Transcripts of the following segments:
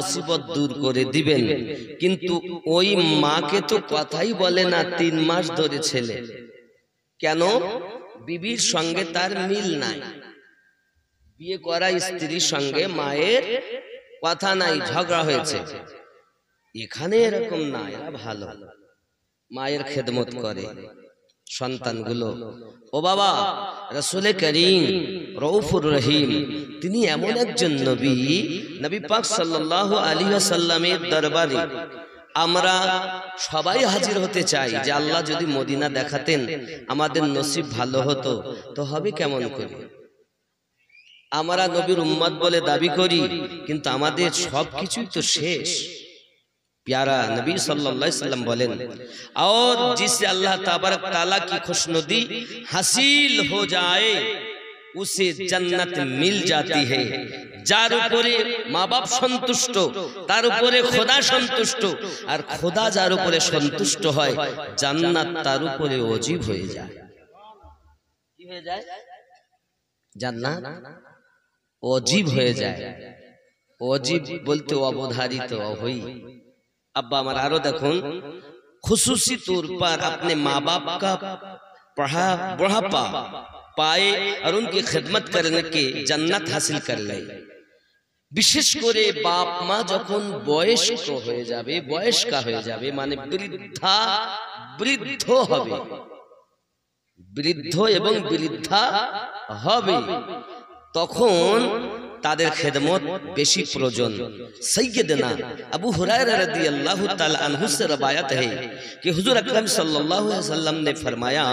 মুসিবত দূর করে দিবেন। কিন্তু ওই মাকে তো কথাই বলে না 3 মাস ধরে ছেলে। কেন? বিবির সঙ্গে তার মিল নাই, বিয়ে করা স্ত্রীর সঙ্গে মায়ের কথা নাই, ঝগড়া হয়েছে। এখানে এরকম না, এরা ভালো, মায়ের খেদমত করে সন্তানগুলো। ও বাবা, রাসূল করিম রউফুর রহিম তিনি এমন একজন নবী, নবী পাক সাল্লাল্লাহু আলাইহি ওয়াসাল্লামের দরবারে আমরা সবাই হাজির হতে চাই যে আল্লাহ যদি মদিনা দেখাতেন আমাদের নসিব ভালো হতো। তো হবে কেমন করে? আমরা নবীর উম্মত বলে দাবি করি, কিন্তু আমাদের সবকিছুই তো শেষ। प्यारा नबी सल्लल्लाहु अलैहि वसल्लम बोलें, और जिससे अल्लाह तबारक ताला की खुशनुदी हासिल हो जाए उसे जन्नत मिल जाती है। जार उपरे माँ बाप संतुष्ट, तार उपरे खुदा संतुष्ट, और खुदा जार उपरे संतुष्ट है जन्नत तार उपरे वाजिब हो जाए। की हो जाए? जन्नत वाजिब हो जाए। वाजिब बोलते अवधारित हुई। अब्बा हमारा आरो देखुन, खुसूसी तौर पर अपने माँ बाप का बुढ़ापा पाए और उनकी खिदमत करने के जन्नत हासिल कर ले। विशेष करे बाप मा जखन बयस्क হয়ে যাবে, বয়স্কা হয়ে যাবে মানে বৃদ্ধা বৃদ্ধ হবে, বৃদ্ধ এবং বৃদ্ধা হবে, তখন তাদের খেদমত বেশি প্রয়োজন। सैयदना अबू हुरैरा रदियल्लाहु ताला अन्हु से रवायत है कि हुजूर अकरम सल्लल्लाहु अलैहि वसल्लम ने फरमाया,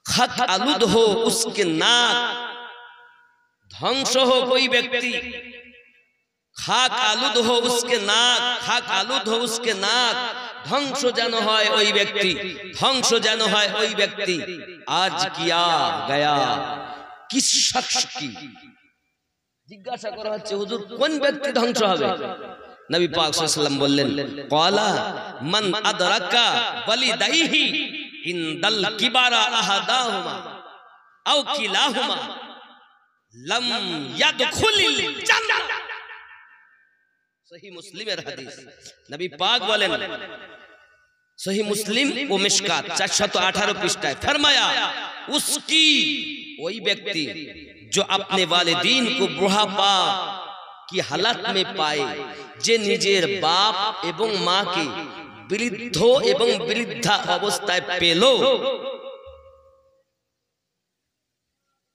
खत आलूद हो उसके नाक, ध्वंस हो कोई व्यक्ति, खाक आलूद हो उसके नाक, खाक आलूद हो उसके नाक, ধ্বংস যেন হয় ওই ব্যক্তি, ধ্বংস যেন হয় ওই ব্যক্তি। आज किया गया किस शख्स की, জিজ্ঞাসা করা হচ্ছে হুজুর কোন ব্যক্তি ধ্বংস হবে? নবী পাক সাল্লাল্লাহু আলাইহি ওয়াসাল্লাম বললেন, ক্বালা মান আদরাকা ওয়ালিদাইহি ইনদাল কিবারা আহাদাহুমা আও কিলাহুমা লাম ইয়াদখুলিল জান্নাহ। সহিহ মুসলিমের হাদিস। নবী পাক বলেন, सही मुस्लिम व मिशकात 418 पृष्ठाएं, फरमाया उसकी वही व्यक्ति जो अपने वालिदीन को बुढ़ापा की हालत में पाए, जे निजेर बाप एवं माँ के वृद्ध एवं वृद्धा अवस्थाय पेलो,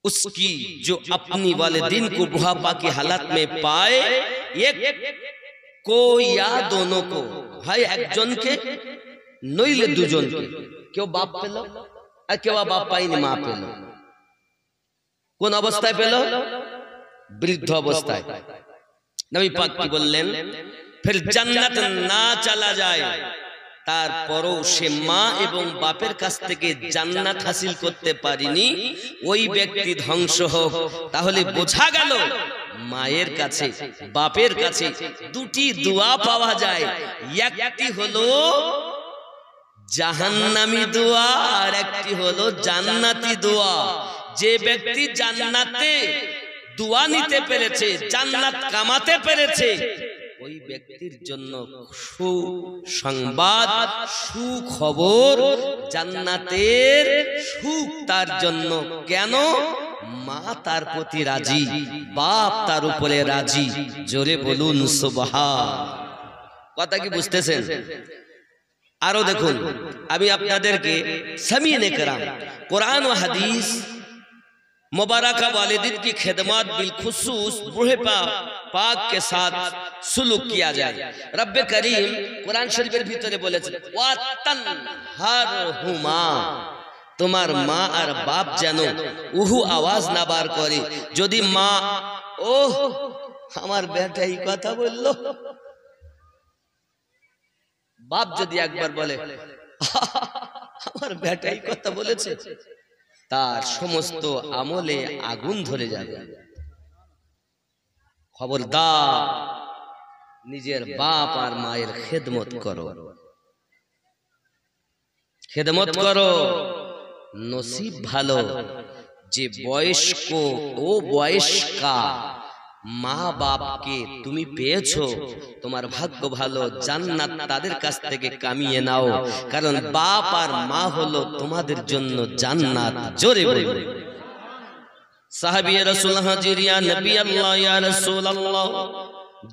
उसकी जो अपनी वालिदीन को बुढ़ापा की हालत में पाए, एक को या दोनों को, भाई एक जन के নইলে দুজনকে, কেউ বাপ পেল আর কেউ বাপ পাইনি, মা পেল। কোন অবস্থায় পেল? বৃদ্ধ অবস্থায়। নবী পাক কি বললেন, ফির জান্নাত না চলা যায়, তারপরও সে মা এবং বাপের কাছ থেকে জান্নাত হাসিল করতে পারেনি, ওই ব্যক্তি ধ্বংস হোক। তাহলে বোঝা গেল মায়ের কাছে বাপের কাছে দুটি দোয়া পাওয়া যায়। একটি হলো জাহান্নামী দোয়া আর একটি হলো জান্নাতি দোয়া। যে ব্যক্তি জান্নাতে দোয়া নিতে পেরেছে, জান্নাত কামাতে পেরেছে, ওই ব্যক্তির জন্য সুসংবাদ, সুখবর, জান্নাতের সুখ তার জন্য। কেন? মা তার প্রতি রাজি, বাপ তার উপরে রাজি। জোরে বলুন সুবহান। কথা কি বুঝতেছেন? आरो देखुन, अभी आपनादेरके समीने कराम कुरान व हदीस मुबारका वालिदीन की खिदमत बिलखुसूस बूढ़े पाक के साथ सुलूक किया जाए। रब्बे करीम कुरान शरीफेर भीतरे बोलेছেন, ওয়াতানহারহুমা, তোমার মা আর বাপ যেন উহু আওয়াজ না বার করে। যদি মা ও আমার বেটা এই কথা বললো, বাপ যদি একবার বলে আমার বেটা এই কথা বলেছে, তার সমস্ত আমলে আগুন ধরে যাবে। খবরদার নিজের বাপ আর মায়ের খেদমত করো, খেদমত করো। নসিব ভালো যে বয়স্ক ও বয়স্কা মা বাপকে তুমি পেয়েছো, তোমার ভাগ্য ভালো, জান্নাত তাদের কাছ থেকে কামিয়ে নাও, কারণ বাপ আর মা হলো তোমাদের জন্য জান্নাত। জোরে বলুন। সাহাবী রাসূল হাজির, ইয়া নবী আল্লাহ, ইয়া রাসূলুল্লাহ,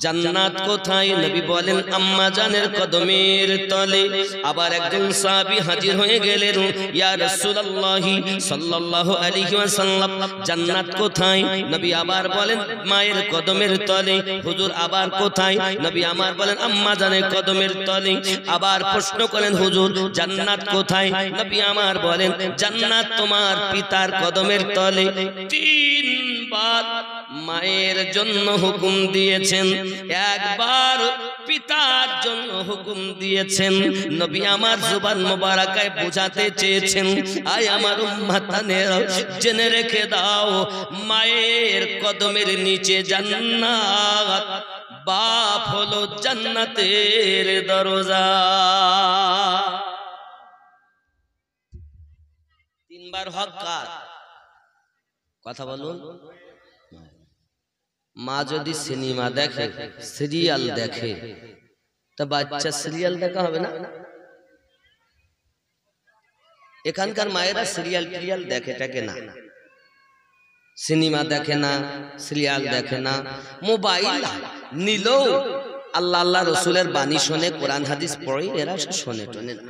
জান্নাত কোথায়? নবী বলেন আম্মা জানের কদমের তলে। আবার একজন সাহাবী হাজির হয়ে গেলেন, ইয়া রাসূলুল্লাহ সাল্লাল্লাহু আলাইহি ওয়াসাল্লাম, জান্নাত কোথায়? নবী আবার বলেন মায়ের কদমের তলে। হুজুর আবার কোথায়? নবী আমার বলেন আম্মা জানের কদমের তলে। আবার প্রশ্ন করেন হুজুর জান্নাত কোথায়? নবী আমার বলেন জান্নাত তোমার পিতার কদমের তলে। তিনবার মায়ের জন্য হুকুম দিয়েছেন, একবার পিতার জন্য হুকুম দিয়েছেন। নবী আমার জুবান মোবারকায় বোঝাতে চেয়েছেন, আয় আমার উম্মতানেরা, জেনে রেখে দাও, মায়ের কদমের নিচে জান্নাত, বাপ হলো জান্নাতের দরজা। তিনবার হক কার? কথা বলুন। মা যদি সিনেমা দেখে, সিরিয়াল দেখে, তা বাচ্চা সিরিয়াল দেখা হবে না? এখানকার মায়েরা সিরিয়াল টিরিয়াল দেখে টাকে না, সিনেমা দেখে না, সিরিয়াল দেখে না, মোবাইল নিলেও আল্লাহ আল্লাহ রসুলের বাণী শোনে, কোরআন হাদিস পড়ে, এরা শোনে টোনে না।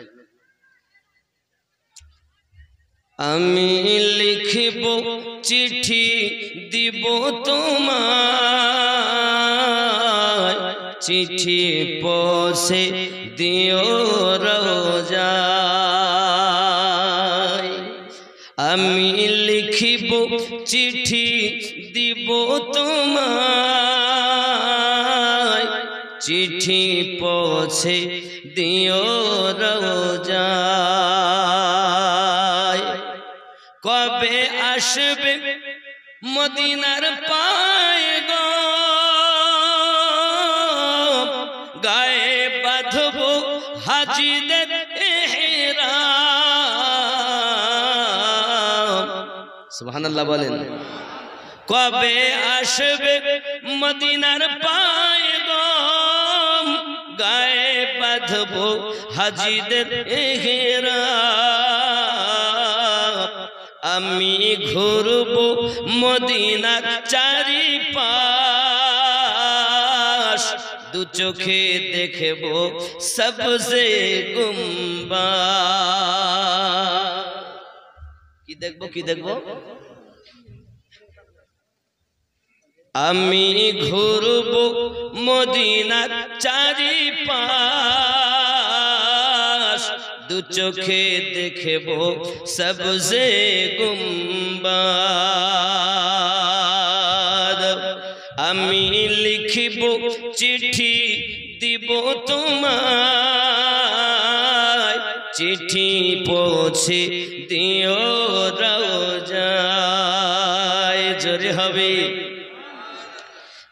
আমি লিখিব চিঠি দিব তোমায়, চিঠি পৌঁছে দিও রোজায়। আমি লিখিব চিঠি দিব তোমায়, চিঠি পৌঁছে দিও রোজায়। কবে আসবে মদিনার পায়ে গো, গায়ে বাঁধব হাজিদের ইহরাম। সুবহানাল্লাহ বলেন। কবে আসবে মদিনার পায়ে গো, গায়ে বাঁধব হাজিদের ইহরাম। আমি ঘুরব মদিনার চারিপাশ, দু চোখে দেখব সবসে গুম্বা। কি দেখবো? কি দেখবো? আমি ঘুরব মদিনার চারিপাশ, দু চোখে দেখব সবসে গুম্বাদ। আমি লিখিব চিঠি দিব তোমায়, চিঠি পৌঁছে দিও রোজায়। জোরে হবে।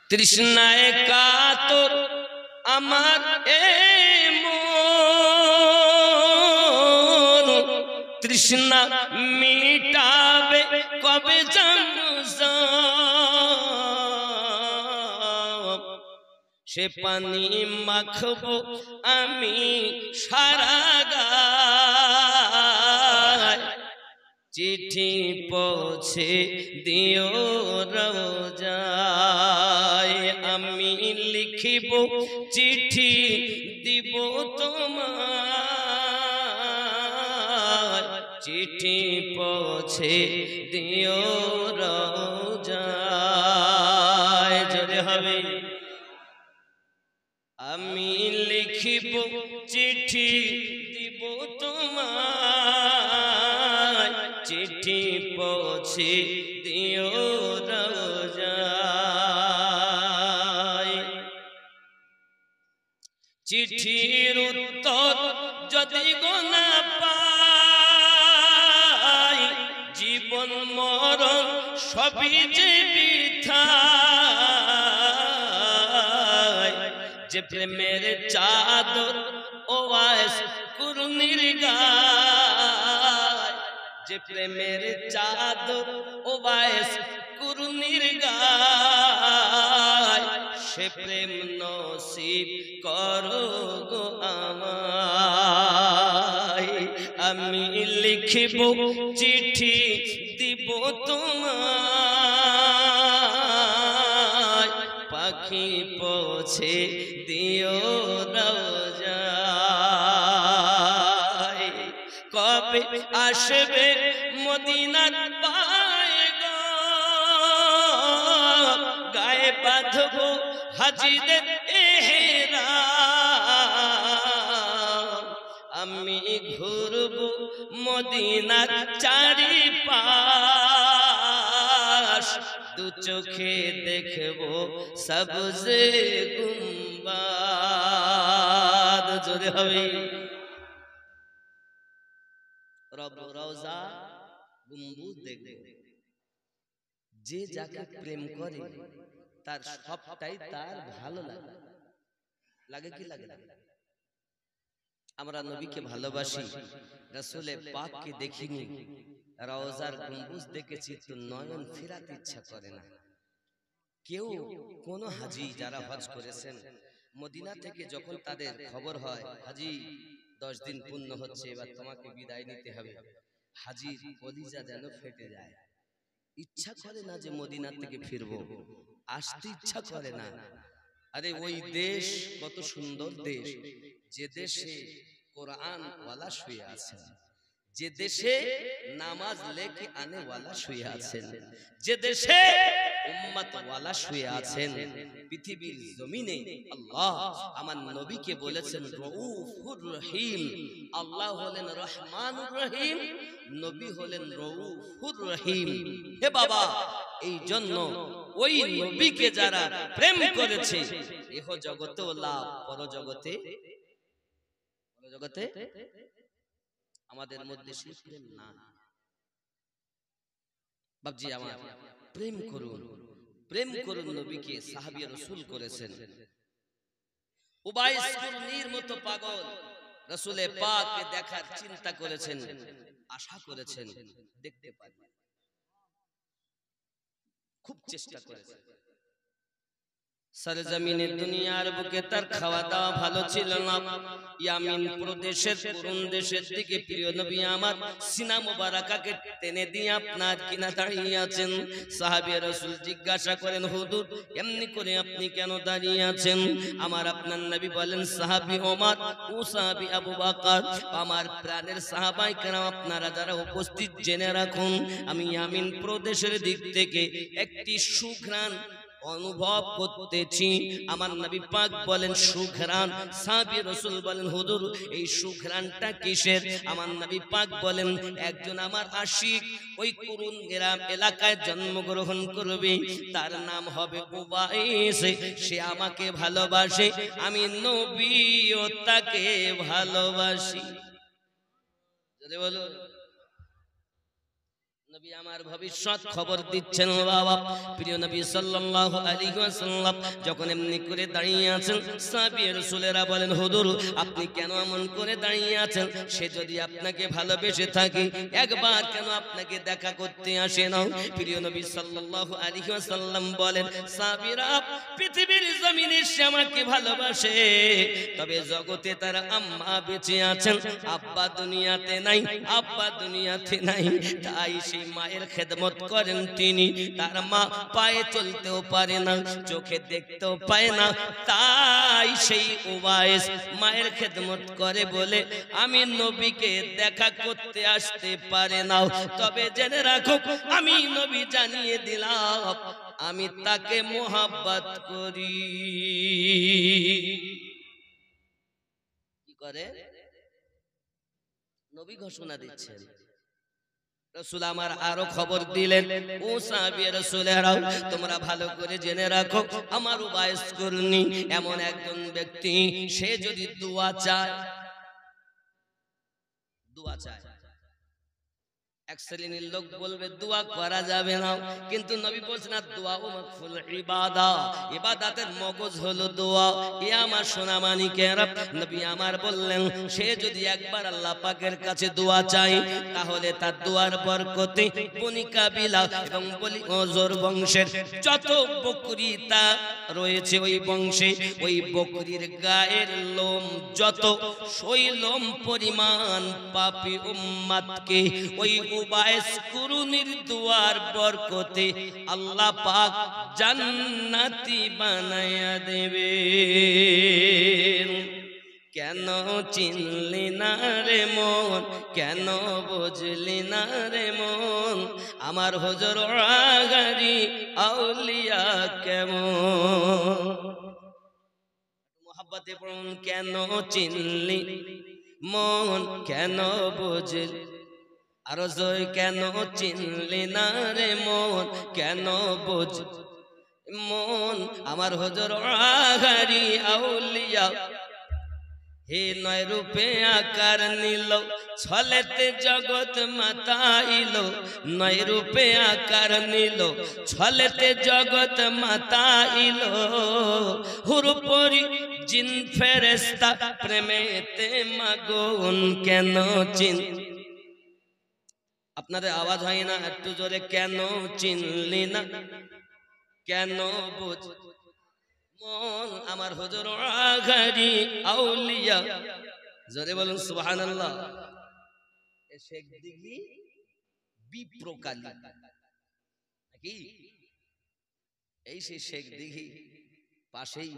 তৃষ্ণায় কাতর আমার এ মন, তৃষ্ণা মিটাবে কবে জমজম, সে পানি মাখবো আমি সারা গায়, চিঠি পৌঁছে দিও রোজায়। আমি লিখিব চিঠি দিব তোমায়, চিঠি পৌঁছে দিও রোজায়। জোরে হবে। আমি লিখিব চিঠি দিব তোমায়, চিঠি পৌঁছে দিও রোজায়। চিঠির উত্তর যদি গো না পাই, জীবন মরণ সবই যে বৃথা। যে প্রেমের চাদর ওয়াইস কুরনির গায়, যে প্রেমের চাদর ওয়াইস কুরনির গায়, সে প্রেম নসিব করো গো আমায়। আমি লিখিব চিঠি দিব তোমায়, পাখি পৌঁছে দিও রওজায়। কবে আসবে মদিনার পায় গো, গায়ে বাঁধব হাজিদের এহরাম। আমি ঘুরব মদিনার চারিপাশ, দু চোখে দেখব সবজে গুম্বাদ। জোরে হবে রব রওজা গম্বুজ দেখব। যে যাকে প্রেম করে তার সবটাই তার ভালো লাগে। লাগে কি লাগে না? আমরা নবীকে ভালোবাসি, রাসূলে পাককে দেখিনি, রওজার গম্বুজ দেখেছি, তো নয়ন ফেরাতে ইচ্ছা করে না। কেউ কোন হাজী যারা হজ করেছেন মদিনা থেকে যখন তাদের খবর হয় হাজী 10 দিন পূর্ণ হচ্ছে, এবার তোমাকে বিদায় নিতে হবে, হাজীর কলিজা যেন ফেটে যায়। ইচ্ছা করে না যে মদিনা থেকে ফিরবো, আসতে ইচ্ছা করে না। আরে ওই দেশ কত সুন্দর দেশ, যে দেশে কোরআন ওয়ালা শুয়ে আছেন, যে দেশে নামাজ লেখে আনে ওয়ালা শুয়ে আছেন, যে দেশে উম্মত ওয়ালা শুয়ে আছেন। পৃথিবীর জমিনে আল্লাহ আমার নবীকে বলেছেন রউফুর রহিম। আল্লাহ হলেন রহমানুর রহিম, নবী হলেন রউফুর রহিম। হে বাবা, এই জন্য ওই নবীকে যারা প্রেম করেছে ইহ জগতেও লাভ, পরজগতে জগতে আমাদের মধ্যে সেই প্রেম না। বাবজি আমার প্রেম করুন, প্রেম করুন নবীকে। সাহাবী রাসূল করেছেন। উবাইস কুরনির মতো পাগল রাসূলে পাককে দেখার চিন্তা করেছেন, আশা করেছেন, দেখতে পারেন, খুব চেষ্টা করেছেন। সরজমিনের দুনিয়ার বুকে তার খাওয়া দাওয়া ভালো ছিল না। ইয়ামিন প্রদেশের কোন দেশের দিকে প্রিয় নবী আমার সিনা মুবারাকাকে টেনে দিয়ে আপনার কিনা দাঁড়িয়ে আছেন। সাহাবী রাসূল জিজ্ঞাসা করেন, হুজুর এমনি করে আপনি কেন দাঁড়িয়ে আছেন? আমার আপনার নবী বলেন, সাহাবী ওমর ও সাহাবী আবু বকর, আমার প্রাণের সাহাবায়ে কেরাম আপনারা যারা উপস্থিত, জেনে রাখুন আমি ইয়ামিন প্রদেশের দিক থেকে একটি সুঘ্রাণ অনুভব করতেছি। আমার নবী পাক বলেন সুঘ্রাণ। সাহাবী রাসূল বলেন, হুজুর এই সুঘ্রাণটা কিসের? আমার নবী পাক বলেন, একজন আমার আশিক ওই কুরুন গ্রাম এলাকায় জন্মগ্রহণ করবে, তার নাম হবে উবাইস। সে আমাকে ভালোবাসে, আমি নবীও তাকে ভালোবাসি। যদি বলো নবী আমার ভবিষ্যৎ খবর দিচ্ছেন। বাবা প্রিয় নবী সাল্লাল্লাহু আলাইহি ওয়াসাল্লাম যখন এমনি করে দাঁড়িয়ে আছেন, সাহাবী রাসূলেরা বলেন, হুজুর আপনি কেন এমন করে দাঁড়িয়ে আছেন? সে যদি আপনাকে ভালোবেসে থাকে একবার কেন আপনাকে দেখা করতে আসে না? প্রিয় নবী সাল্লাল্লাহু আলাইহি ওয়াসাল্লাম বলেন, সাহাবীরা পৃথিবীর জমিনে সে আমাকে ভালোবাসে, তবে জগতে তার আম্মা বেঁচে আছেন, আব্বা দুনিয়াতে নাই, আব্বা দুনিয়াতে নাই, তাই সেই মায়ের খেদমত করেন তিনি। তার মা পায়ে চলতেও পারে না, চোখে দেখতেও পায় না, তাই সেই উবাইস মায়ের খেদমত করে বলে আমি নবীকে দেখা করতে আসতে পারে না। তবে জেনে রাখো আমি নবী জানিয়ে দিলাম আমি তাকে মোহাব্বত করি। কি করে নবী ঘোষণা দিচ্ছেন। রাসূল আমার আরো খবর দিলেন, ও সাহাবী রাসূলেরাও তোমরা ভালো করে জেনে রাখো আমার উবাইস কুরনি এমন একজন ব্যক্তি, সে যদি দোয়া চায়, দোয়া চায়, এক শ্রেণীর লোক বলবে দোয়া করা যাবে না, কিন্তু নবী বলছেন না, দোয়া ও মাকফুল ইবাদা, ইবাদতের মগজ হলো দোয়া। এ আমার সোনা মানিকেরা, নবী আমার বললেন সে যদি একবার আল্লাহ পাকের কাছে দোয়া চায়, তাহলে তার দোয়ার বরকতে বনি কাবিলা এবং বনি ওজর বংশের যত বকরিতা রয়েছে ওই বংশে, ওই বকরির গায়ের লোম যত সেই লোম পরিমাণ পাপী উম্মতকে ওই উবাইস কুরুনির দুয়ার বরকতে আল্লাহ পাক জান্নাতি বানায়া দেবে। কেন চিনলি না রে মন, কেন বুঝলি না রে মন, আমার হুজুর আগারি আউলিয়া কেমন। মোহাব্বতে পড়ুন, কেন চিনলি মন, কেন বুঝলি, আরো জয়, কেন চিনলি না রে মন, কেন বুঝ মন, আমার হুজুর আগারি আউলিয়া। হে নয় রূপে আকার নিল, ছলেতে জগৎ মাতাইল, নয় রূপে আকার নিল, ছলেতে জগৎ মাতাইল, হুরুপরি জিন ফেরেশতা প্রেমেতে মাগুন, কেন চিন, আপনাদের আওয়াজ হয় না একটু জোরে, কেন চিনলি না, কেন বুঝ মন, আমার হুজুর আগারি আউলিয়া। জোরে বলুন সুবহানাল্লাহ। শেখ দিঘি বিপ্রকালী নাকি, এই সেই শেখ দিঘি পাশেই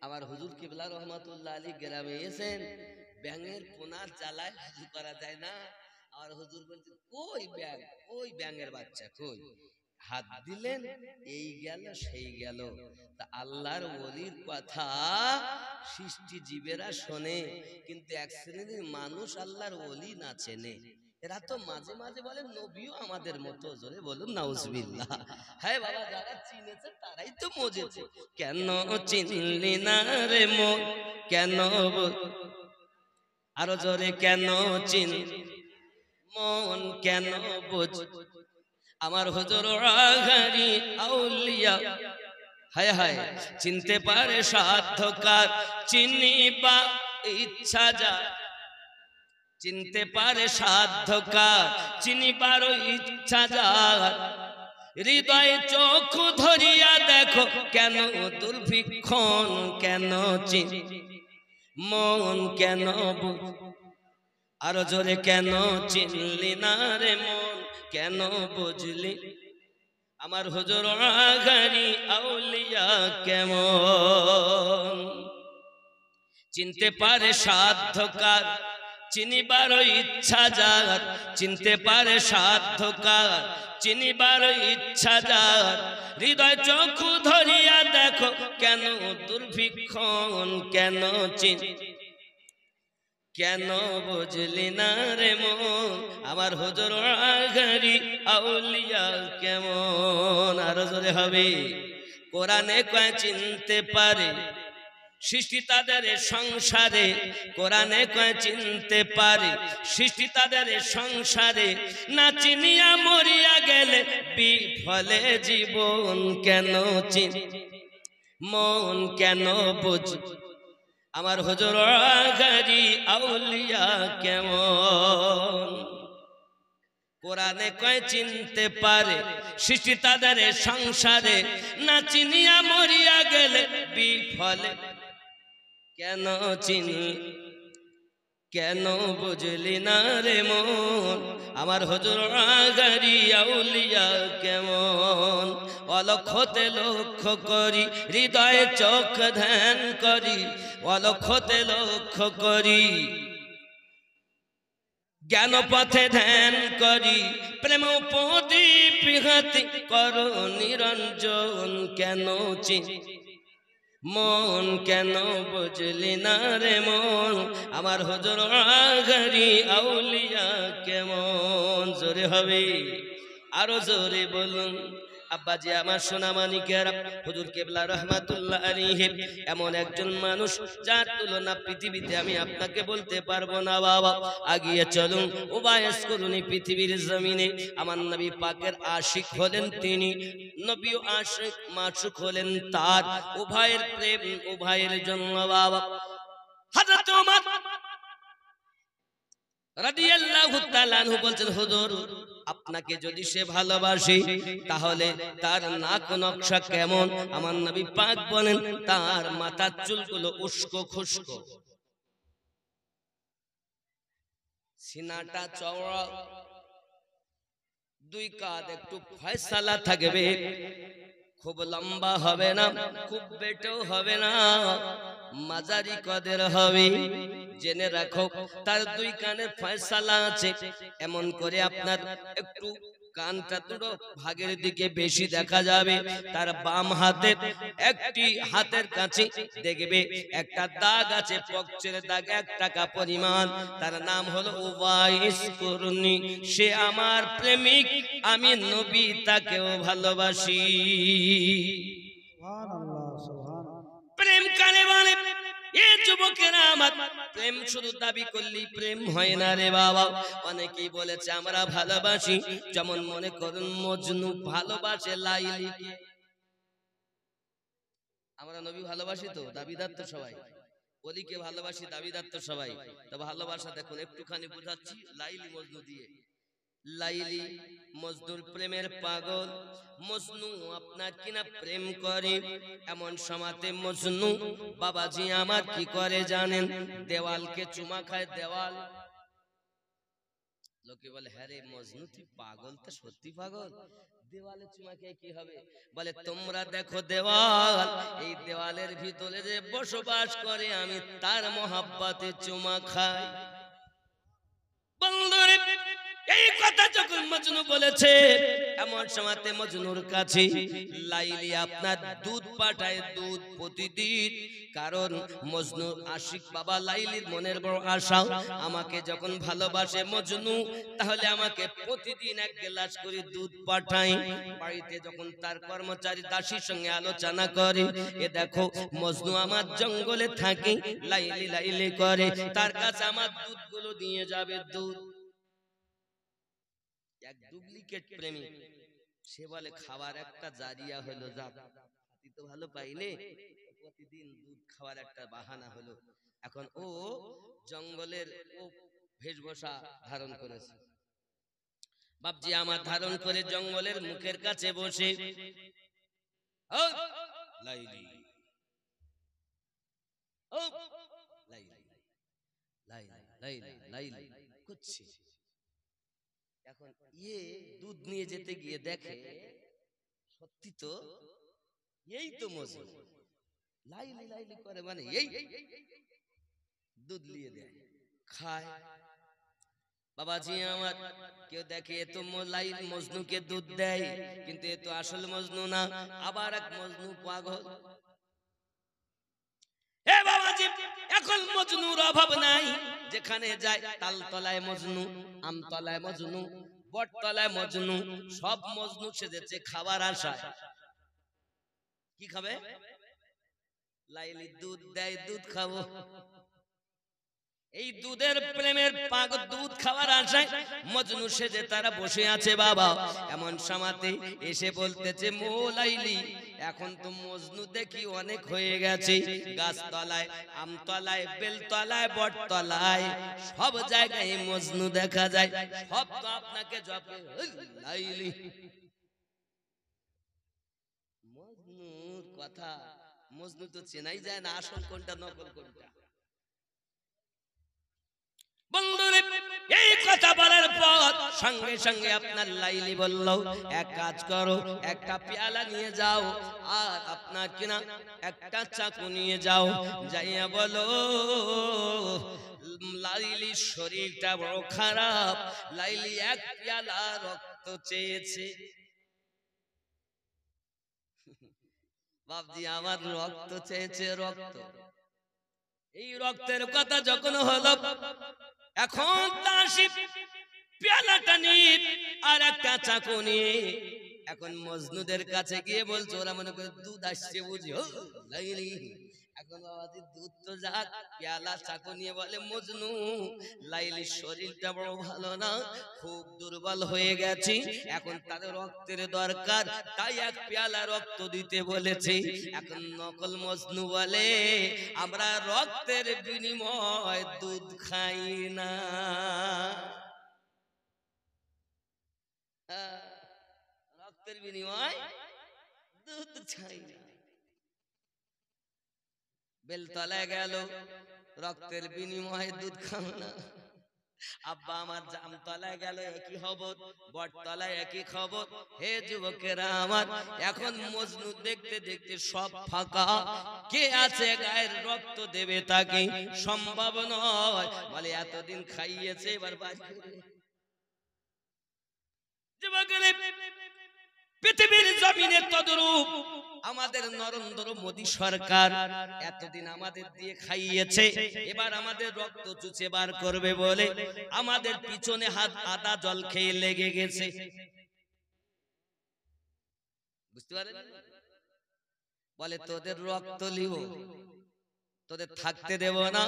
আমার হুজুর কিবলা রহমাতুল্লাহ আলী গ্রামে এসেন। ব্যাঙের পোনার জ্বালায় হাজু করা যায় না। আর হুজুর বলছেন, কই ব্যাঙ, ওই ব্যাঙের বাচ্চা কই, হাত দিলেন এই গেল সেই গেল। তা আল্লাহর ওলির কথা সৃষ্টি জীবেরা শোনে, কিন্তু এক শ্রেণীর মানুষ আল্লাহর ওলি না চেনে। এরা তো মাঝে মাঝে বলে নবীও আমাদের মতো। জোরে বলুন নাউজুবিল্লাহ। হ্যাঁ বাবা, যারা চিনেছে তারাই তো মজেছে। কেন চিনলি না রে মন, কেন আরো জোরে, কেন চিন মন, কেন বুঝ, আমার হুজুর আগারি আউলিয়া। হায় হায়, চিনতে পারে সাধ্যকার, চিনিবা ইচ্ছা যা, চিনতে পারে সাধ্যকার, চিনিবার ইচ্ছা যার, হৃদয়ে চোখ ধরিয়া দেখো কেন দুর্ভিক্ষণ, কেন চিন মন, কেন আরো জোরে, কেন চিনলি না রে মন, কেন বুঝলি, আমার হুজুর আগারি আউলিয়া কেমন। চিনতে পারে সাধ্যকার, চিনিবার ইচ্ছা যার, চিনতে পারে সাধ্যকার, চিনিবার ইচ্ছা যার, হৃদয় চক্ষু ধরিয়া দেখো কেন দুর্ভিক্ষণ, কেন চিন কেন বুঝলি না রে মন, আমার হুজুর আগারি আউলিয়া কেমন। আরো জোরে হবে, কোরআনে কয় চিনতে পারে সৃষ্টি তাদের সংসারে, কোরআনে কয় চিনতে পারে সৃষ্টি তাদের সংসারে, না চিনিয়া মরিয়া গেলে বিফলে জীবন, কেন চিন মন, কেন বুঝ, আমার হুজুর আগারি আউলিয়া কেমন। কোরআনে কয় চিনতে পারে সৃষ্টি তাদের সংসারে, না চিনিয়া মরিয়া গেলে বিফলে, কেন চিনি কেন বুঝলি না রে মন, আমার হুজুর আগারি আউলিয়া কেমন। অলক্ষতে লক্ষ্য করি, হৃদয়ে চোখ ধ্যান করি, অলক্ষতে লক্ষ্য করি, জ্ঞান পথে ধ্যান করি, প্রেম প্রদীপ হাতে করো নিরঞ্জন, কেন চিন মন, কেন বুঝলি না রে মন, আমার হুজুর আগারি আউলিয়া কেমন। জোরে হবে, আরো জোরে বলুন। আব্বাজি আমার সোনা মানিকেরা, হুজুর কিবলা রহমাতুল্লাহ আলাইহি এমন একজন মানুষ যার তুলনা পৃথিবীতে আমি আপনাকে বলতে পারবো না বাবা। আগিয়ে চলুন, উবাইস কুরুনি পৃথিবীর জমিনে আমার নবী পাকের আশিক হলেন তিনি, নবীও আশিক মাশুক হলেন তার, উভয়ের প্রেম উভয়ের জন্য বাবা। হযরত ওমর রাদিয়াল্লাহু তাআলা আনহু বলছেন, হুজুর আপনাকে যদি সে ভালোবাসে তাহলে তার নাক নকশা কেমন? আমার নবী পাক বলেন, তার মাথার চুলগুলো উস্কো খুস্কো, সিনাটা চওড়া, দুই কাঁধ একটু ফয়সালা থাকবে, খুব লম্বা হবে না, খুব বেটেও হবে না, মাঝারি কদের হবে। জেনে রাখো তার দুই কানের ফয়সালা আছে, এমন করে আপনার একটু কানটা দুটো ভাগের দিকে বেশি দেখা যাবে। তার বাম হাতে একটি হাতের কাছে দেখবে একটা দাগ আছে, পকচের দাগ 1 টাকা পরিমাণ। তার নাম হলো উবাইস কুরনি। সে আমার প্রেমিক, আমি নবী তাকেও ভালোবাসি। প্রেম কারে বলে? এ যুবকেরা আমার, প্রেম শুধু দাবি করলেই প্রেম হয় না রে বাবা। অনেকেই বলেছে আমরা ভালোবাসি, যেমন মনে করুন মজনু ভালোবাসে লাইলিকে। আমরা নবী ভালোবাসি তো, দাবিদার তো সবাই। অলিকে ভালোবাসি, দাবিদার তো সবাই। তো ভালোবাসা দেখুন একটুখানি বোঝাচ্ছি লাইলি মজনু দিয়ে। লাইলি মজনুর প্রেমের পাগল, মজনু আপনার কিনা প্রেম করে। এমন সময়তে মজনু বাবাজি আমার কি করে জানেন? দেওয়ালকে চুমা খায়। দেওয়াল, লোকে বলে হ্যাঁ রে মজনু তুই পাগল, তো সত্যি পাগল। দেওয়ালে চুমা খেয়ে কি হবে? বলে তোমরা দেখো দেওয়াল, এই দেওয়ালের ভিতরে যে বসবাস করে আমি তার মহাব্বতে চুমা খাই। বন্ধুরে, এই কথা যখন মজনু বলেছে, এমন সময়তে মজনুর কাছে লাইলি আপনার দুধ পাঠায়, দুধ প্রতিদিন। কারণ মজনু আশিক বাবা লাইলির মনের বড় আশা, আমাকে যখন ভালোবাসে মজনু তাহলে আমাকে প্রতিদিন 1 গ্লাস করে দুধ পাঠায়। বাড়িতে যখন তার কর্মচারী দাসীর সঙ্গে আলোচনা করে, এ দেখো মজনু আমার জঙ্গলে থাকে, লাইলি লাইলি করে, তার কাছে আমার দুধগুলো নিয়ে যাবে। দুধ এক ডুপ্লিকেট প্রেমিক, সে বলে খাবার একটা জারিয়া হলো, যা হাতি তো ভালো পাইলে, প্রতিদিন দুধ খাওয়ার একটা বাহানা হলো। এখন ও জঙ্গলের ও বেশভূষা ধারণ করেছে। বাপজি আমার ধারণ করে জঙ্গলের মুখের কাছে বসে, ও লাইলি, ও লাইলি, লাইলি, লাইলি, লাইলি করছে। এখন ইয়ে দুধ নিয়ে যেতে গিয়ে দেখে সত্যি তো এই তো মজনু। লাইলি লাইলি করে মানে এই দুধ নিয়ে দেয়, খায়। বাবাজি আমার, কেউ দেখে এ তো লাইলি মজনুকে দুধ দেয়, কিন্তু এ তো আসল মজনু না, আবার এক মজনু পাগল। হে বাবাজি, এখন মজনুর অভাব নাই, যেখানে যায় তালতলায় মজনু, আমতলায় মজনু, বটতলায় মজনু, সব মজনু সেজেছে খাবার আশায়। কি খাবে? লাইলি দুধ দেয়, দুধ খাবো। এই দুধের প্রেমের পাগল, দুধ খাওয়ার আশায় মজনু সেজে তারা বসে আছে বাবা। এমন সময়তে এসে বলতেছে, মো লাইলি এখন তো মজনু দেখি অনেক হয়ে গেছে, গাছতলায়, আমতলায়, বেলতলায়, বটতলায়, সব জায়গায় মজনু দেখা যায়, সব তো আপনাকে জপে। লাইলি, মজনুর কথা, মজনু তো চেনাই যায় না, আসল কোনটা নকল কোনটা। বন্ধুরে, এই কথা বলার পর সঙ্গে সঙ্গে আপনার লাইলি বলল, এক কাজ করো, একটা পেয়ালা নিয়ে যাও, আর আপনার কিনা একটা চাকু নিয়ে যাও, যাইয়া বলো লাইলির শরীরটা বড় খারাপ, লাইলি 1 পেয়ালা রক্ত চেয়েছে। বাপজি আমার রক্ত চেয়েছে, রক্ত। এই রক্তের কথা যখন হলো, এখন দাসী পেয়ালাটা নিয়ে আর একটা চাকু নিয়ে এখন মজনুদের কাছে গিয়ে বলছে, ওরা মনে করে দুধ আসছে বুঝি, ও লাইলি এখন বাবাজি দুধ তো যাক, পেয়ালা চাকু নিয়ে বলে মজনু লাইলির শরীরটা বড় ভালো না, খুব দুর্বল হয়ে গেছে, এখন তাদের রক্তের দরকার, তাই এক পেয়ালা রক্ত দিতে বলেছে। এখন নকল মজনু বলে আমরা রক্তের বিনিময় দুধ খাই না। রক্তের বিনিময় দুধ খাই না। বেলতলায় গেল, রক্তের বিনিময়ে দুধ খাবো না। আব্বা আমার জামতলায় গেল, একই খবর, বটতলায় একই খবর। হে যুবকেরা আমার, এখন মজনু দেখতে দেখতে সব ফাঁকা, কে আছে গায়ের রক্ত দেবে তাকে সম্ভব নয়, বলে এতদিন খাইয়েছে এবার বাড়ি করে। যুবকেরা পৃথিবীর জমিনে তদরূপ আমাদের নরেন্দ্র মোদী সরকার এতদিন আমাদের দিয়ে খাইয়েছে, এবার আমাদের রক্ত চুচে বার করবে বলে আমাদের পিছনে হাত আদা জল খেয়ে লেগে গেছে। বুঝতে পারেন? বলে তোদের রক্ত লিব, তোদের থাকতে দেব না,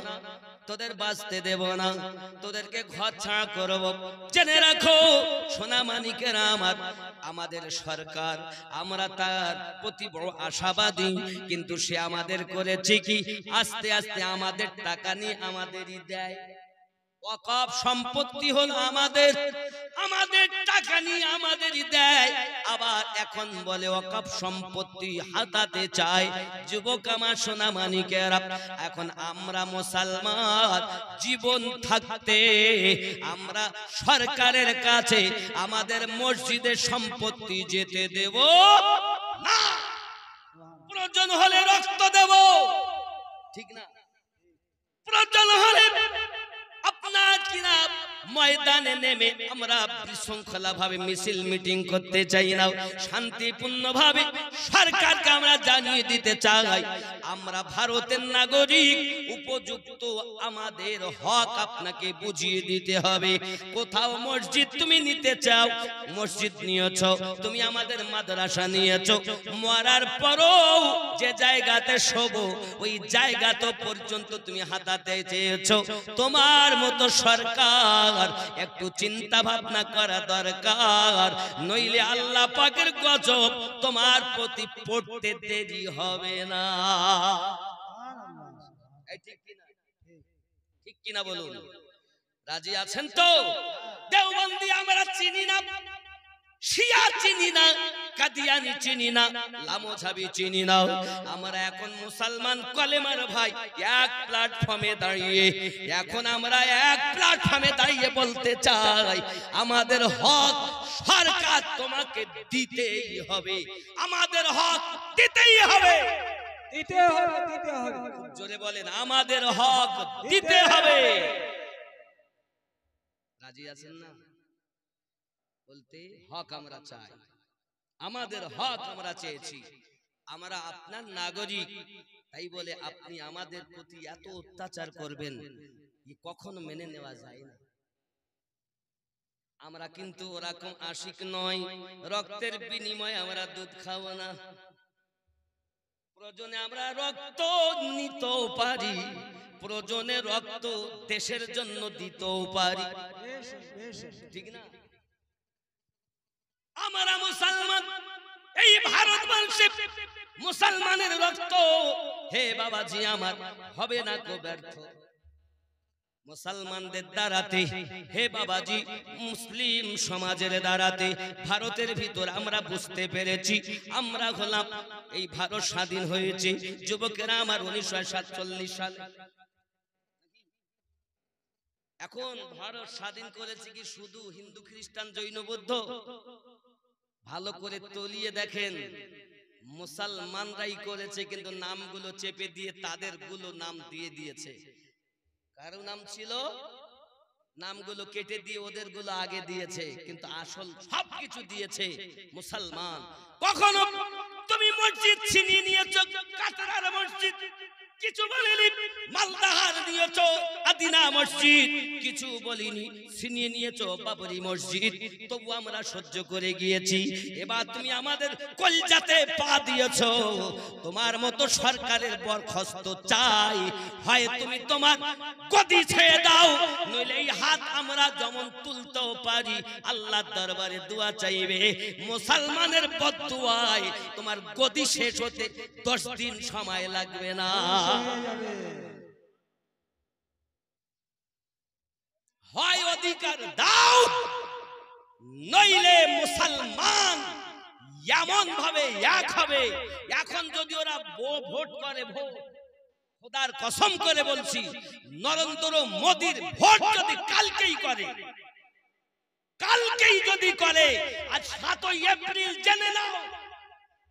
তোদের বাঁচতে দেব না, তোদেরকে ঘর ছাড়া করব। জেনে রাখো সোনা মানিকেরা আমার, আমাদের সরকার, আমরা তার প্রতি বড় আশাবাদী, কিন্তু সে আমাদের করেছে কি আস্তে আস্তে আমাদের টাকা নিয়ে আমাদেরই দেয়। ওয়াকফ সম্পত্তি হল আমাদের, আমাদের টাকা নিয়ে আমাদেরই দেয়, আবার এখন বলে ওয়াকফ সম্পত্তি হাতাতে চায়। যুবক আমার সোনা মানিকেরা, এখন আমরা মুসলমান জীবন থাকতে আমরা সরকারের কাছে আমাদের মসজিদের সম্পত্তি যেতে দেব না, প্রয়োজন হলে রক্ত দেব, ঠিক না? প্রয়োজন হলে আপনার কিনা ময়দানে নেমে আমরা বিশৃঙ্খলা ভাবে মিছিল মিটিং করতে চাই না, শান্তিপূর্ণ ভাবে সরকারকে আমরা জানিয়ে দিতে চাই আমরা ভারতের নাগরিক, উপযুক্ত আমাদের হক আপনাকে বুঝিয়ে দিতে হবে। কোথাও মসজিদ তুমি নিতে চাও, মসজিদ নিয়েছ, তুমি আমাদের মাদ্রাসা নিয়েছ, মরার পরও যে জায়গাতে শোবো ওই জায়গাতে পর্যন্ত তুমি হাতাতে চেয়েছো। তোমার মতো সরকার একটু চিন্তা ভাবনা করা দরকার, নইলে আল্লাহ পাকের গজব তোমার প্রতি পড়তে দেরি হবে না। ঠিক কিনা বলুন? রাজি আছেন তো? দেওবন্দি আমরা চিনি না, শিয়া চিনি না, কাদিয়ানি চিনি না, লামোঝাবি চিনি না, আমরা এখন মুসলমান কলেমার ভাই এক প্ল্যাটফর্মে দাঁড়িয়ে, এখন আমরা এক প্ল্যাটফর্মে দাঁড়িয়ে বলতে চাই আমাদের হক সরকার তোমাকে দিতেই হবে, আমাদের হক দিতেই হবে, দিতে হবে, দিতে হবে। জোরে বলেন, আমাদের হক দিতে হবে। রাজি আছেন না? বলতে হক আমরা চাই, আমাদের হক আমরা চেয়েছি, আমরা আপনার নাগরিক, তাই বলে আপনি আমাদের প্রতি এত অত্যাচার করবেন কখনো মেনে নেওয়া যায় না। আমরা কিন্তু ওরকম আশিক নয়, রক্তের বিনিময়ে আমরা দুধ খাবো না। প্রয়োজনে আমরা রক্ত নিতেও পারি, প্রয়োজনে রক্ত দেশের জন্য দিতেও পারি, ঠিক না? আমরা মুসলমান, এই ভারতবর্ষে মুসলমানের রক্ত হে বাবাজি আমার হবে না কো ব্যর্থ। মুসলমানদের দ্বারাতে হে বাবাজি, মুসলিম সমাজের দ্বারাতে ভারতের ভিতর আমরা বুঝতে পেরেছি আমরা হলাম, এই ভারত স্বাধীন হয়েছে যুবকেরা আমার 1947 সালে। এখন ভারত স্বাধীন করেছে কি শুধু হিন্দু, খ্রিস্টান, জৈন, বৌদ্ধ? ভালো করে তলিয়ে দেখেন, মুসলমানরাই করেছে, কিন্তু নামগুলো চেপে দিয়ে তাদের গুলো নাম দিয়ে দিয়েছে। কারো নাম ছিল, নামগুলো কেটে দিয়ে ওদের গুলো আগে দিয়েছে, কিন্তু আসল সবকিছু দিয়েছে মুসলমান। কখনো তুমি মসজিদ ছিনিয়ে নিয়েছো, কাতার মসজিদ কিছু বলিনি মালদাহার নিয়েছো আদিনা মসজিদ, কিছু বলিনি ছিনিয়ে নিয়েছো বাবরি মসজিদ, তবু আমরা সহ্য করে গিয়েছি। এবার তুমি আমাদের কলজাতে পা দিয়েছো, তোমার মতো সরকারের বরখাস্ত চাই, হয় তুমি তোমার গদি ছেড়ে দাও, নইলে এই হাত আমরা যেমন তুলতেও পারি আল্লাহর দরবারে দোয়া চাইবে। মুসলমানের বদদুয়ায় তোমার গদি শেষ হতে 10 দিন সময় লাগবে না। হয় অধিকার দাও, নইলে মুসলমান এমন ভাবে এক হবে। এখন যদি ওরা ভোট করে, খোদার কসম করে বলছি, নরেন্দ্র মোদীর ভোট যদি কালকেই করে, কালকেই যদি করে, আজ 7 এপ্রিল জেনে নাও,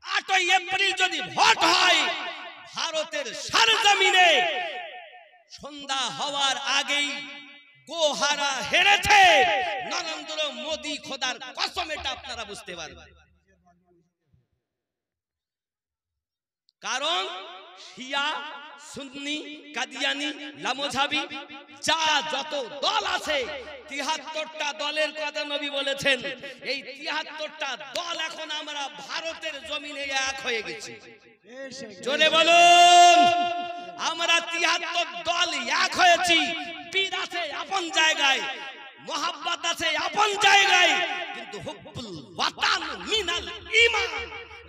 8 এপ্রিল যদি ভোট হয়, ভারতের সরজমিনে সন্ধ্যা হওয়ার আগেই গোহারা হেরেছে নরেন্দ্র মোদী, খোদার কসম, এটা আপনারা বুঝতে পারবেন। কারণ শিয়া, সুন্নি, কাদিয়ানি, লামোঝাবি যা যত দল আছে, 73টা দলের কথা নবী বলেছেন। এই 73টা দল এখন আমরা ভারতের জমিনে এক হয়ে গেছি। জোরে বলুন, আমরা 73 দল এক হয়েছি। পীর আছে আপন জায়গায়, মোহাব্বত আছে আপন জায়গায়, কিন্তু হুব্বুল ওয়াতান মিনাল ঈমান।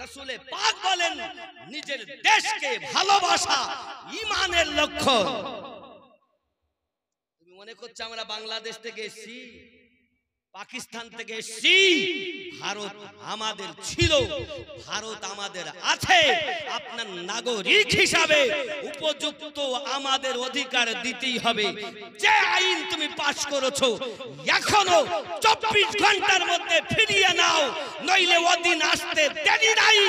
রাসূলে পাক বলেন, নিজের দেশকে ভালোবাসা ঈমানের লক্ষণ। তুমি মনে করছো আমরা বাংলাদেশ থেকে এসেছি, পাকিস্তান থেকে এসেছি? ভারত আমাদের ছিল, ভারত আমাদের আছে। আপনার নাগরিক হিসাবে উপযুক্ত আমাদের অধিকার দিতেই হবে। যে আইন তুমি পাশ করেছো, এখনো 24 ঘন্টার মধ্যে ফিরিয়ে নাও, নইলে ওদিন আসতে দেরি নাই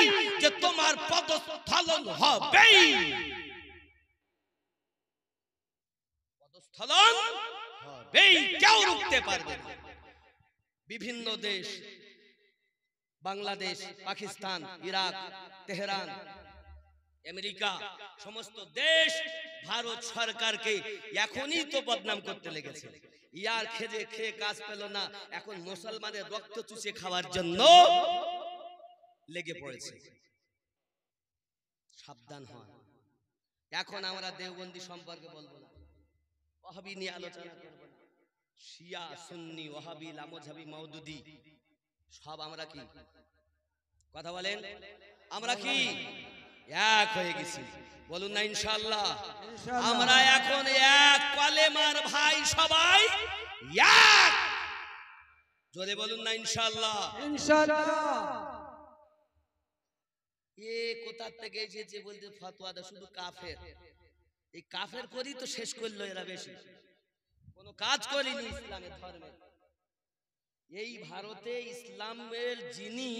যে তোমার পদস্খলন হবেই। পদস্খলন হবেই, কেউ রুখতে পারবে না। বিভিন্ন দেশ, Bangladesh, Pakistan, Iraq, Tehran, America, সমস্ত দেশ ভারত সরকারকে এখনই তো বদনাম করতে লেগেছে। ইয়ার খেয়ে কাজ পেল না, এখন মুসলমানের রক্ত চুষে খাওয়ার জন্য লেগে পড়েছে। সাবধান হন। এখন আমরা দেওবন্দি সম্পর্কে বলবো না, ওয়াহাবি নিয়ে আলোচনা করবো না। শিয়া, সুন্নি, ওয়াহাবি, লামোঝাবি, মাউদুদি সব আমরা কি কথা বলেন? আমরা কি এক হয়ে গেছি? বলুন না ইনশাআল্লাহ। আমরা এখন এক কলেমার ভাই, সবাই এক। জোরে বলুন না ইনশাআল্লাহ। ইনশাআল্লাহ। এ কোথা থেকে এসেছে বলতে ফতোয়া দেয় শুধু কাফের। এই কাফের করি তো শেষ করলো এরা, বেশি কোনো কাজ করিনি ইসলামের ধর্মে। এই ভারতে ইসলামের যিনি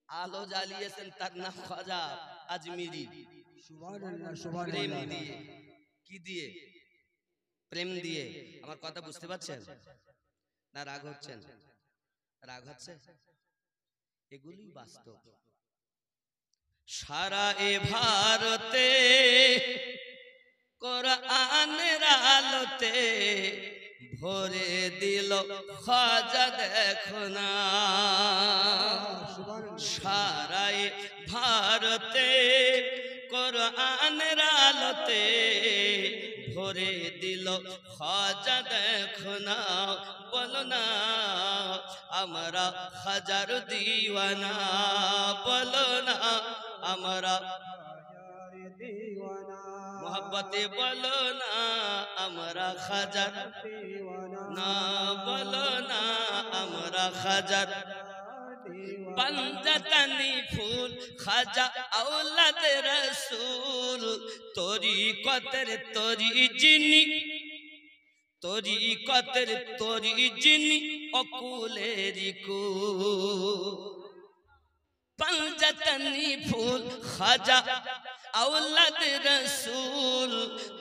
আলো জ্বালিয়েছেন তার নাম খাজা আজমিরি। সুবহানাল্লাহ, প্রেম সুবহানাল্লাহ। দিয়ে, কি দিয়ে? প্রেম দিয়ে। আমার কথা বুঝতে পারছেন না? রাগ হচ্ছেন? রাগ হচ্ছে? এগুলি বাস্তব। সারা এ ভারতে কোরআনের আলোতে ভরে দিল খাজা, দেখো না। সারা এ ভারতে কোরআনের আলোতে ভরে দিল খাজা, দেখো না। বলো না আমরা খাজার দিওয়ানা, বলো না আমরা মোহাব্বতে, বলো না আমরা খাজার না, বলো না আমরা খাজার। পাঞ্জাতানি ফুল খাজা আওলাদ রসুল, তরিকতের তরি যিনি, তরিকতের তরি যিনি অকুলের কুল। পাঞ্জাতানি ফুল খাজা আওলাদ রসুল,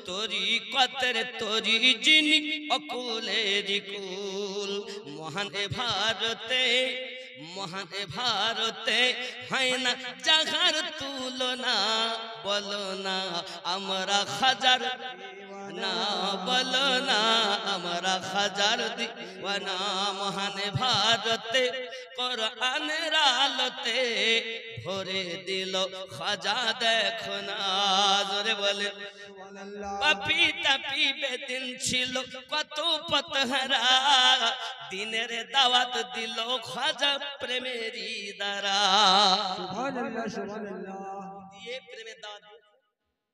তরিকতের তরি যিনি অকুলের কুল। মহান ভারতে মহান এ ভারতে হয় না জাগার তুলনা, বলো না আমরা হাজার না, বলো না আমরা হাজার দিওয়ানা। মহান এ ভারতে কোরআনের আলোতে ভরে দিল খাজা দেখো না, জোরে বলে পাপি তাপি বেদিন ছিল কত পথহারা, দিনের দাওয়াত দিল খাজা প্রেমেরই দ্বারা। সুবহানাল্লাহ সুবহানাল্লাহ। দিয়ে প্রেমের দাওয়াত,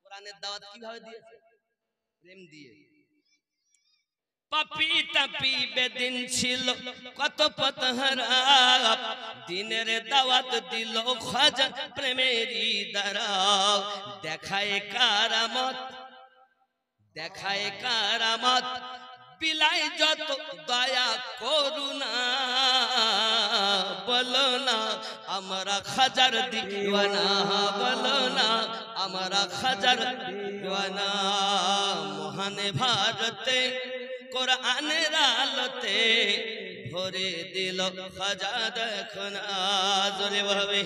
কোরআনের দাওয়াত কিভাবে দিয়েছে? প্রেম দিয়ে। পাপি তাপি বেদিন ছিল কত পথহারা, দিনের দাওয়াত দিল খাজা প্রেমেরই দ্বারা। দেখায় কারামত, দেখায় কারামত, বিলাই যত দয়া করুণা, বলো না আমরা খাজার দিওয়ানা, বলো না আমরা খাজার দিওয়ানা। মহান ভারতে কোরআনের আলোতে ভরে দিল খাজা দেখো না, জোরে ভাবে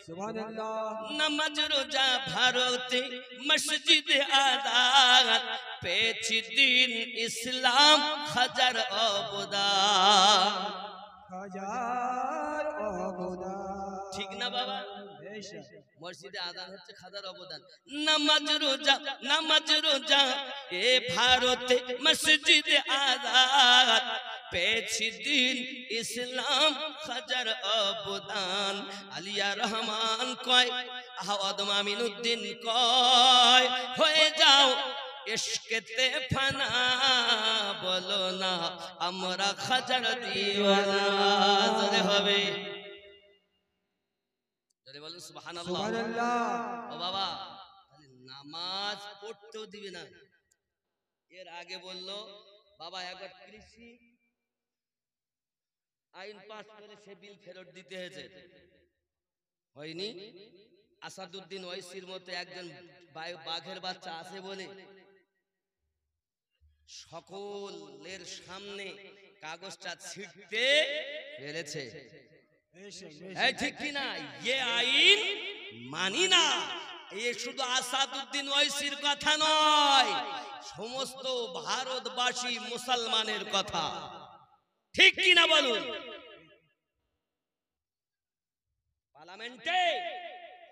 সুবহানাল্লাহ। নামাজ রোজা ভারতে মসজিদ আজাদ, পেয়েছি দিন ইসলাম হাজার অবদান। হাজার অবদান। ঠিক না বাবা? বেশক। মসজিদে আজান হচ্ছে খাজার অবদান। নামাজ রোজা, নামাজ রোজা এ ভারতে মসজিদে আজাদ, পেয়েছি দিন ইসলাম হাজার অবদান। আলিয়া রহমান কয়, আহমদ মামিনুদ্দিন কয়, হয়ে যাও ইশকেতে ফানা, বলো না আমরা খাজার দিওয়ানা, জোরে হবে, জোরে বলুন সুবহানাল্লাহ। সুবহানাল্লাহ। ও বাবা, তাহলে নামাজ পড়তেও দিবে না। এর আগে বললো বাবা একবার কৃষি আইন পাস করে সে বিল ফেরত দিতে হয়েছে, হয়নি। আসাদুদ্দিন ওয়াইসির মতো একজন বাঘের বাচ্চা আছে বলে সকলের সামনে কাগজটা ছিটতে পেরেছে। বেশক এই ঠিক কি না? এ আইন মানি না। এ শুধু আসাদুদ্দিন ওয়াইসির কথা নয়, সমস্ত ভারতবাসী মুসলমানের কথা। ঠিক কি না বলুন? পার্লামেন্টে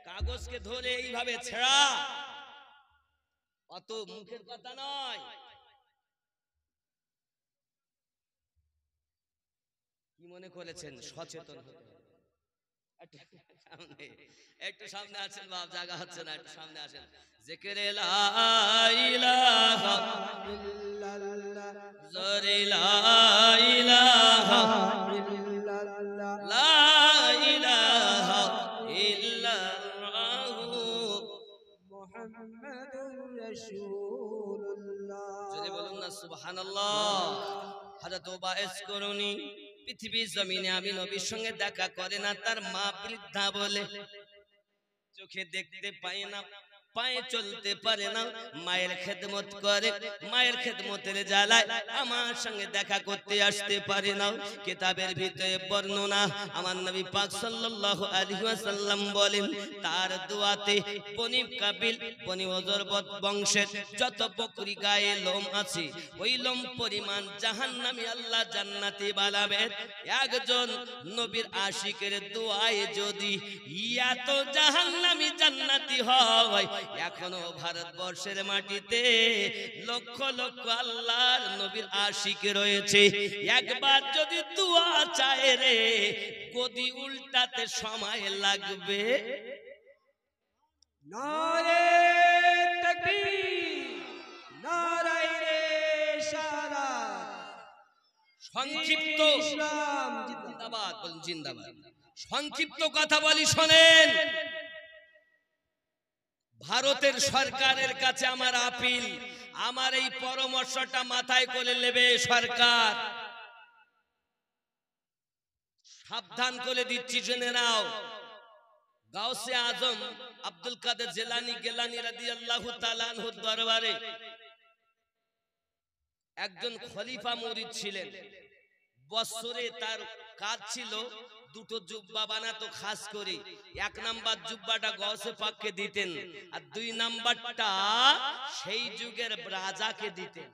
কাগজকে ধরে এইভাবে ছেড়া অত মুখের কথা নয়। কি মনে করেছেন সচেতন হতে হবে? একটু সামনে আছেন বাপ, জায়গা হচ্ছে না, একটু সামনে আসেন। জিকিরে লা ইলাহা ইল্লাল্লাহ। জোরে লা ইলাহা ইল্লাল্লাহ। লা ইলাহা ইল্লাল্লাহু মুহাম্মাদুর রাসূলুল্লাহ। জোরে বলুন না সুবহানাল্লাহ। হযরত ওবাইস করুনি পৃথিবীর জমিনে আমি নবীর সঙ্গে দেখা করে না, তার মা বৃদ্ধা বলে চোখে দেখতে পায় না, পায়ে চলতে পারে না, মায়ের খেদমত করে, মায়ের খেদমতের জ্বালায় আমার সঙ্গে দেখা করতে আসতে পারে না। কিতাবের ভিতরে বর্ণনা, আমার নবী পাক সাল্লাল্লাহু আলাইহি ওয়াসাল্লাম বলেন, তার দোয়াতে বনি কাবিল বনি ওজরবত বংশের যত বকরি গায়ে লোম আছে, ওই লোম পরিমাণ জাহান্নামী আল্লাহ জান্নাতে বানাবেন। একজন নবীর আশিকের দোয়ায় যদি এত জাহান্নামী জান্নাতি হয়, এখনো ভারতবর্ষের মাটিতে লক্ষ লক্ষ আল্লাহর নবীর আশিক রয়েছে। একবার যদি দোয়া চায় রে, গদি উল্টাতে সময় লাগবে। নারে তাকবীর, নারে রিসালাত। সংক্ষিপ্ত ইসলাম জিন্দাবাদ, বলুন জিন্দাবাদ। সংক্ষিপ্ত কথা বলি শোনেন। ভারতের সরকারের কাছে আমার আপিল, আমার এই পরামর্শটা মাথায় করে নেবে সরকার। সাবধান করে দিচ্ছি, জেনে নাও। গাউসে আজম আব্দুল কাদের জিলানী গিলানী রাদিয়াল্লাহু তাআলা আনহুর দরবারে একজন খলিফা মুরিদ ছিলেন, বছরে তার কাজ ছিল দুটো জুব্বা বানাতো খাস করে। এক নাম্বার জুব্বাটা গৌসে পাককে দিতেন, আর দুই নাম্বারটা সেই যুগের রাজাকে দিতেন।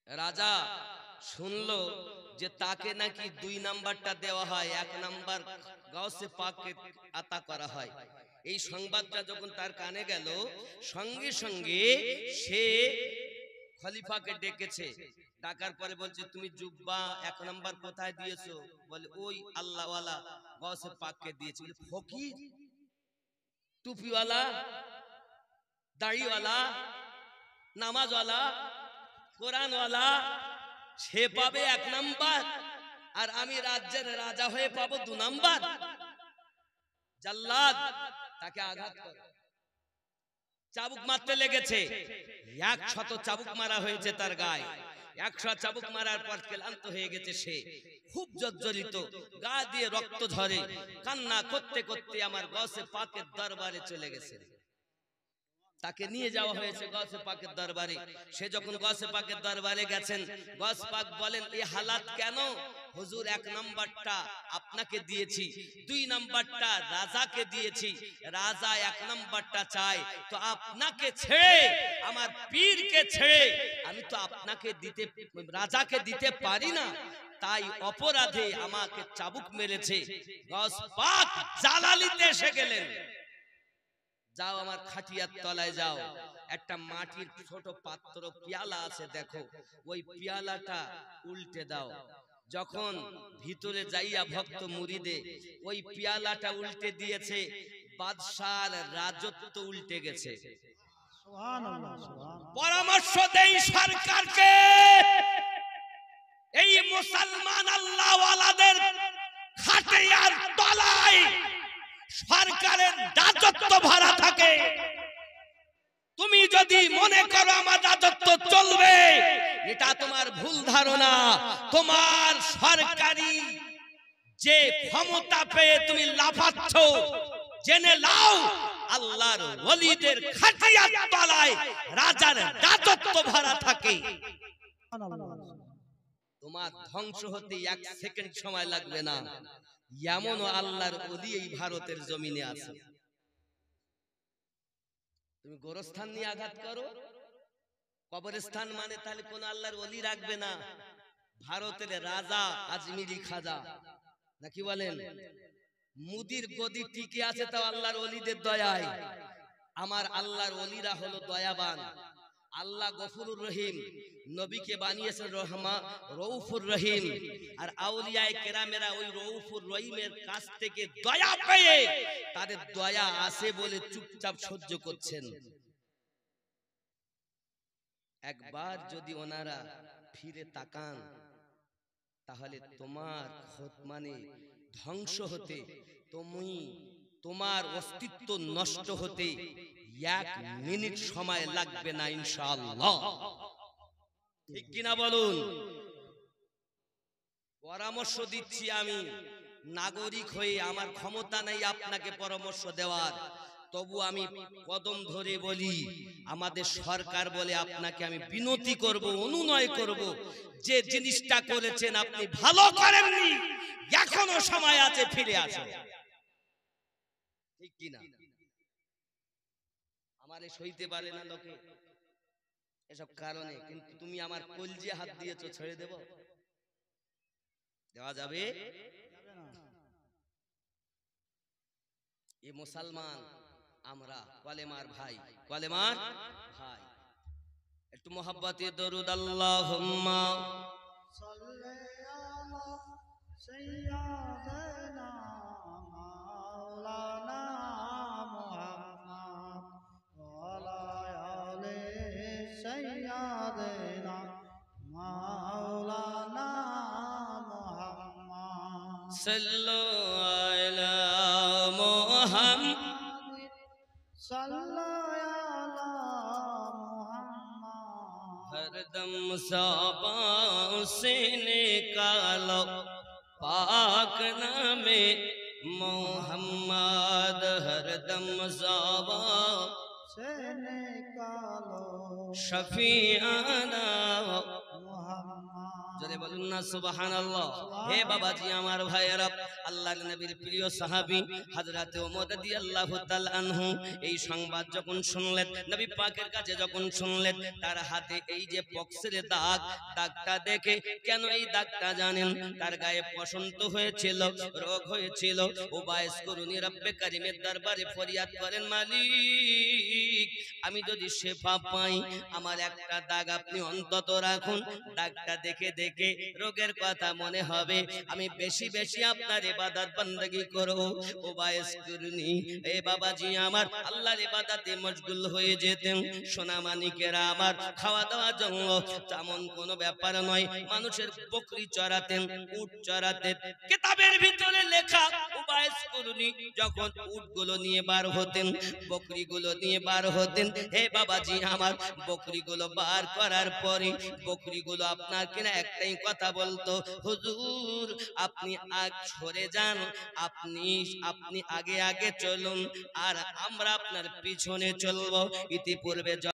রাজা শুনলো যে তাকে নাকি দুই নাম্বারটা দেওয়া হয়, এক নাম্বার গৌসে পাককে আতা করা হয়। এই সংবাদটা যখন তার কানে গেল, সঙ্গে সঙ্গে সে খলিফাকে ডেকেছে। ডাকার পরে বলছে, তুমি জুব্বা এক নাম্বার কোথায় দিয়েছো? বলে, ওই আল্লাহওয়ালা গৌসে পাককে দিয়েছি। ফকির, টুপিওয়ালা, দাড়িওয়ালা, নামাজওয়ালা, কোরআনওয়ালা, সে পাবে এক নাম্বার, আর আমি রাজ্যের রাজা হয়ে পাবো দু নাম্বার? জাল্লাদ তাকে আঘাত করে চাবুক মারতে লেগেছে। 100 চাবুক মারা হয়েছে তার গায়ে। 100 চাবুক মারার পর ক্লান্ত হয়ে গেছে সে, খুব জর্জরিত, গা দিয়ে রক্ত ঝরে, কান্না করতে করতে আমার গৌসে পাকের দরবারে চলে গেছে। তাকে নিয়ে যাওয়া হয়েছে গৌসে পাকের দরবারে। সে যখন গৌসে পাকের দরবারে গেছেন, গৌসে পাক বলেন, এই হালাত কেন? হুজুর, এক নাম্বারটা আপনাকে দিয়েছি, দুই নাম্বারটা রাজাকে দিয়েছি, রাজা এক নাম্বারটা চায়, তো আপনাকে ছেড়ে, আমার পীরকে ছেড়ে আমি তো আপনাকে দিতে, রাজাকে দিতে পারি না, তাই অপরাধে আমাকে চাবুক মেরেছে। গৌসে পাক জালালিতে এসে গেলেন। যাও আমার খাটিয়ার তলায় যাও, একটা মাটির ছোট পাত্র পিয়ালা আছে, দেখো ওই পিয়ালাটা উল্টে দাও। যখন ভিতরে যাইয়া ভক্ত মুরিদে ওই পিয়ালাটা উল্টে দিয়েছে, বাদশার রাজত্ব উল্টে গেছে। পরামর্শ দেই সরকারকে, এই মুসলমান আল্লাহওয়ালাদের খাটিয়ার তলায় সরকারের রাজত্ব ভরা থাকে। তুমি যদি মনে করো আমার রাজত্ব চলবে, এটা তোমার ভুল ধারণা। তোমার সরকারি যে ক্ষমতা পেয়ে তুমি লাফাচ্ছ, জেনে নাও আল্লাহর ওলিদের খাটিয়ার তলায় রাজার রাজত্ব ভরা থাকে। তোমার ধ্বংস হতে 1 সেকেন্ড সময় লাগবে না। এমন আল্লাহর ওলি এই ভারতের জমিনে আছে। তুমি গোরস্থান নিয়ে আঘাত করো, কবরস্থান মানে তাহলে কোন আল্লাহর ওলি রাখবে না। ভারতের রাজা আজমিরি খাজা নাকি বলেন, মুদির গদি টিকে আছে তাও আল্লাহর ওলিদের দয়ায়। আমার আল্লাহর ওলিরা হলো দয়াবান। আল্লাহ গফুরুর রহিম, নবীকে বানিয়েছেন রউফুর রহিম, আর আউলিয়ায়ে কেরামেরা ওই রউফুর রহিমের কাছ থেকে দয়া পেয়ে তাদের দয়া আছে বলে চুপচাপ সহ্য করছেন। একবার যদি ওনারা ফিরে তাকান, তাহলে তোমার মানে ধ্বংস হতে, তোমার অস্তিত্ব নষ্ট হতে 1 মিনিট সময় লাগবে না ইনশাআল্লাহ। ঠিক কিনা বলুন? পরামর্শ দিচ্ছি আমি, নাগরিক হয়ে আমার ক্ষমতা নেই আপনাকে পরামর্শ দেওয়ার, তবু আমি কদম ধরে বলি, আমাদের সরকার বলে আপনাকে আমি বিনতি করব, অনুনয় করব, যে জিনিসটা করেছেন আপনি ভালো করেননি, এখনো সময় আছে, ফিরে আসুন। ঠিক কিনা? আমারে সইতে পারে না লোকে এসব কারণে, কিন্তু তুমি আমার কলজে হাত দিয়েছো, ছেড়ে দেব? দেওয়া যাবে? এ মুসলমান আমরা, কলেমার ভাই, কলেমার ভাই, একটু মোহাব্বতে দরুদ আল্লাহুম্মা সাল্লি আলা সাইয়্যিদিনা মাওলানা মুহাম্মদ ওয়া আলা আলি সাইয়্যিদিনা মাওলানা মুহাম্মদ সাল্লু আলা মুহাম্মদ हरदम साबां से निकालो पाक नामे मोहम्मद, हरदम साबां से निकालो শফিআনা मोहम्मद জোরে বলুন না সুবহানাল্লাহ। হে বাবাজি আমার ভাইয়েরা, আল্লাহর নবীর প্রিয় সাহাবী হযরতে ওমর রাদিয়াল্লাহু তাআলা আনহু এই সংবাদ যখন শুনলেন, নবী পাকের কাছে যখন শুনলেন, তার হাতে এই যে পক্সের দাগ, দাগটা দেখে, কেন এই দাগটা জানেন? তার গায়ে বসন্ত হয়েছিল, রোগ হয়েছিল। ও বাইস করুনি রব্বে কারিমের দরবারে ফরিয়াদ করেন, মালিক আমি যদি শেফা পাই, আমার একটা দাগ আপনি অন্তত রাখুন, দাগটা দেখে দেখে রোগের কথা মনে হবে, আমি বেশি বেশি আপনার ইবাদত বندگی করব। ও বাইস করুনি এ বাবাজি আমার আল্লাহর ইবাদতে মশগুল হয়ে যেতেন। সোনা মানিকেরা আমার, খাওয়া দাওয়া জন্য তেমন কোনো ব্যাপার নয়, মানুষের বকরি চড়াতেন, উট চড়াতেন। কিতাবের ভিতরে লেখা, ও বাইস করুনি যখন উটগুলো নিয়ে বার হতেন, বকরিগুলো নিয়ে বার হতেন, হে বাবাজি আমার, বকরিগুলো বার করার পরে বকরিগুলো আপনার কিনা একটাই কথা বলতো, হুজুর আপনি আগ সরে যান, আপনি আগে আগে চলুন, আর আমরা আপনার পিছনে চলবো। ইতিপূর্বে